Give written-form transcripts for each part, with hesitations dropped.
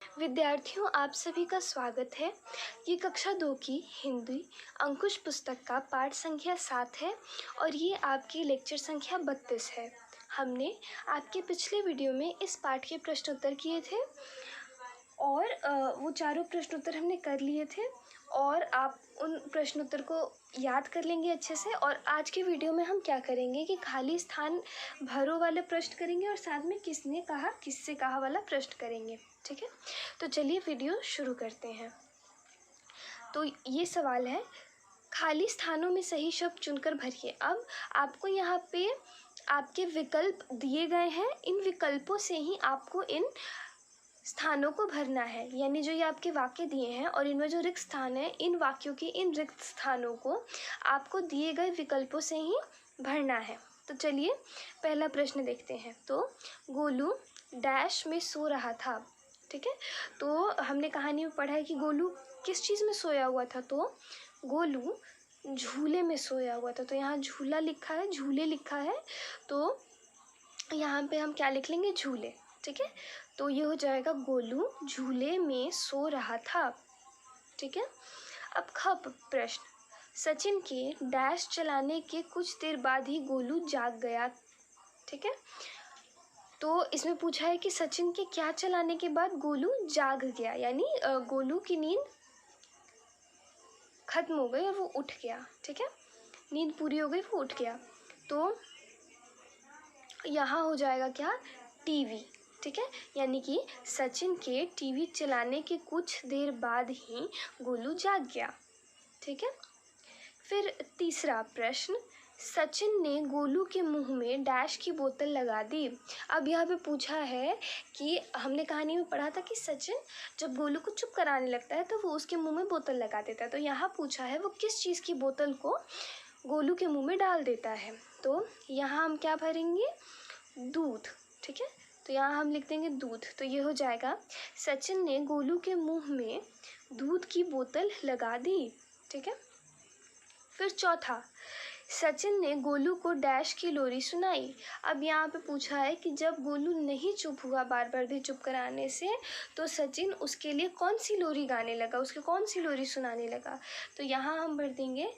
विद्यार्थियों, आप सभी का स्वागत है। ये कक्षा 2 की हिंदी अंकुश पुस्तक का पाठ संख्या 7 है और ये आपकी लेक्चर संख्या 32 है। हमने आपके पिछले वीडियो में इस पाठ के प्रश्नोत्तर किए थे और वो चारों प्रश्नोत्तर हमने कर लिए थे और आप उन प्रश्नोत्तर को याद कर लेंगे अच्छे से। और आज के वीडियो में हम क्या करेंगे कि खाली स्थान भरो वाले प्रश्न करेंगे और साथ में किसने कहा किससे कहा वाला प्रश्न करेंगे। ठीक है, तो चलिए वीडियो शुरू करते हैं। तो ये सवाल है, खाली स्थानों में सही शब्द चुनकर भरिए। अब आपको यहाँ पे आपके विकल्प दिए गए हैं, इन विकल्पों से ही आपको इन स्थानों को भरना है। यानी जो ये आपके वाक्य दिए हैं और इनमें जो रिक्त स्थान है, इन वाक्यों के इन रिक्त स्थानों को आपको दिए गए विकल्पों से ही भरना है। तो चलिए पहला प्रश्न देखते हैं। तो गोलू डैश में सो रहा था। ठीक है, तो हमने कहानी में पढ़ा है कि गोलू किस चीज़ में सोया हुआ था। तो गोलू झूले में सोया हुआ था। तो यहाँ झूला लिखा है, झूले लिखा है, तो यहाँ पे हम क्या लिख लेंगे, झूले। ठीक है, तो ये हो जाएगा गोलू झूले में सो रहा था। ठीक है, अब ख प्रश्न, सचिन के डैश चलाने के कुछ देर बाद ही गोलू जाग गया। ठीक है, तो इसमें पूछा है कि सचिन के क्या चलाने के बाद गोलू जाग गया, यानी गोलू की नींद खत्म हो गई और वो उठ गया। ठीक है, नींद पूरी हो गई, वो उठ गया। तो यहाँ हो जाएगा क्या, टीवी। ठीक है, यानी कि सचिन के टीवी चलाने के कुछ देर बाद ही गोलू जाग गया। ठीक है, फिर तीसरा प्रश्न, सचिन ने गोलू के मुंह में डैश की बोतल लगा दी। अब यहाँ पे पूछा है कि हमने कहानी में पढ़ा था कि सचिन जब गोलू को चुप कराने लगता है तो वो उसके मुंह में बोतल लगा देता है। तो यहाँ पूछा है वो किस चीज़ की बोतल को गोलू के मुंह में डाल देता है। तो यहाँ हम क्या भरेंगे, दूध। ठीक है, तो यहाँ हम लिख देंगे दूध। तो ये हो जाएगा, सचिन ने गोलू के मुंह में दूध की बोतल लगा दी। ठीक है, फिर चौथा, सचिन ने गोलू को डैश की लोरी सुनाई। अब यहाँ पे पूछा है कि जब गोलू नहीं चुप हुआ बार बार भी चुप कराने से, तो सचिन उसके लिए कौन सी लोरी गाने लगा, उसके कौन सी लोरी सुनाने लगा। तो यहाँ हम भर देंगे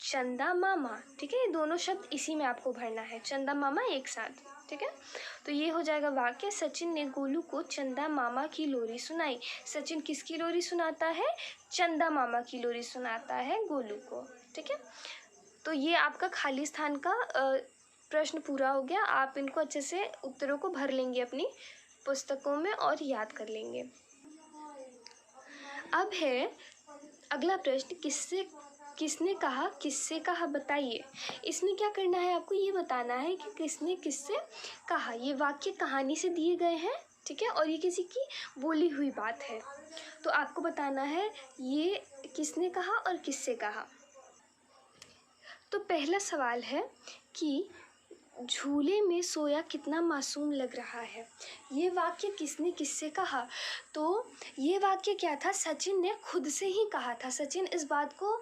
चंदा मामा। ठीक है, ये दोनों शब्द इसी में आपको भरना है, चंदा मामा एक साथ। ठीक है, तो ये हो जाएगा वाक्य, सचिन ने गोलू को चंदा मामा की लोरी सुनाई। सचिन किसकी लोरी सुनाता है, चंदा मामा की लोरी सुनाता है गोलू को। ठीक है, तो ये आपका खाली स्थान का प्रश्न पूरा हो गया। आप इनको अच्छे से उत्तरों को भर लेंगे अपनी पुस्तकों में और याद कर लेंगे। अब है अगला प्रश्न, किसने कहा किससे कहा बताइए। इसमें क्या करना है, आपको ये बताना है कि किसने किससे कहा। ये वाक्य कहानी से दिए गए हैं। ठीक है, और ये किसी की बोली हुई बात है, तो आपको बताना है ये किसने कहा और किससे कहा। तो पहला सवाल है कि झूले में सोया कितना मासूम लग रहा है। ये वाक्य किसने किससे कहा। तो ये वाक्य क्या था, सचिन ने खुद से ही कहा था। सचिन इस बात को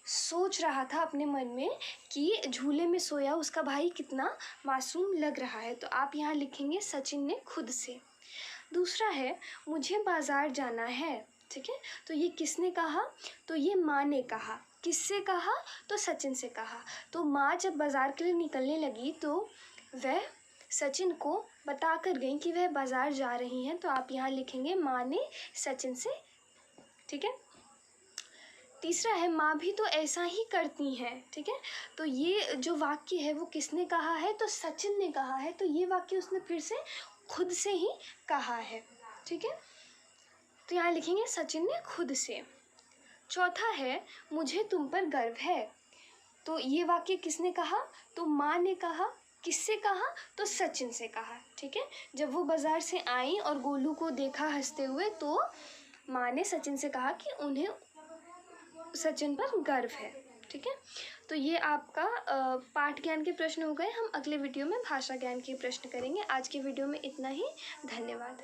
सोच रहा था अपने मन में कि झूले में सोया उसका भाई कितना मासूम लग रहा है। तो आप यहाँ लिखेंगे सचिन ने खुद से। दूसरा है, मुझे बाज़ार जाना है। ठीक है, तो ये किसने कहा, तो ये माँ ने कहा। किससे कहा, तो सचिन से कहा। तो माँ जब बाज़ार के लिए निकलने लगी तो वह सचिन को बता कर गई कि वह बाज़ार जा रही हैं। तो आप यहाँ लिखेंगे माँ ने सचिन से। ठीक है, तीसरा है, माँ भी तो ऐसा ही करती हैं। ठीक है, तो ये जो वाक्य है वो किसने कहा है, तो सचिन ने कहा है। तो ये वाक्य उसने फिर से खुद से ही कहा है। ठीक है, तो यहाँ लिखेंगे सचिन ने खुद से। चौथा है, मुझे तुम पर गर्व है। तो ये वाक्य किसने कहा, तो माँ ने कहा। किससे कहा, तो सचिन से कहा। ठीक है, जब वो बाज़ार से आई और गोलू को देखा हंसते हुए, तो माँ ने सचिन से कहा कि उन्हें सचिन पर गर्व है। ठीक है, तो ये आपका पाठ ज्ञान के प्रश्न हो गए। हम अगले वीडियो में भाषा ज्ञान के प्रश्न करेंगे। आज के वीडियो में इतना ही। धन्यवाद।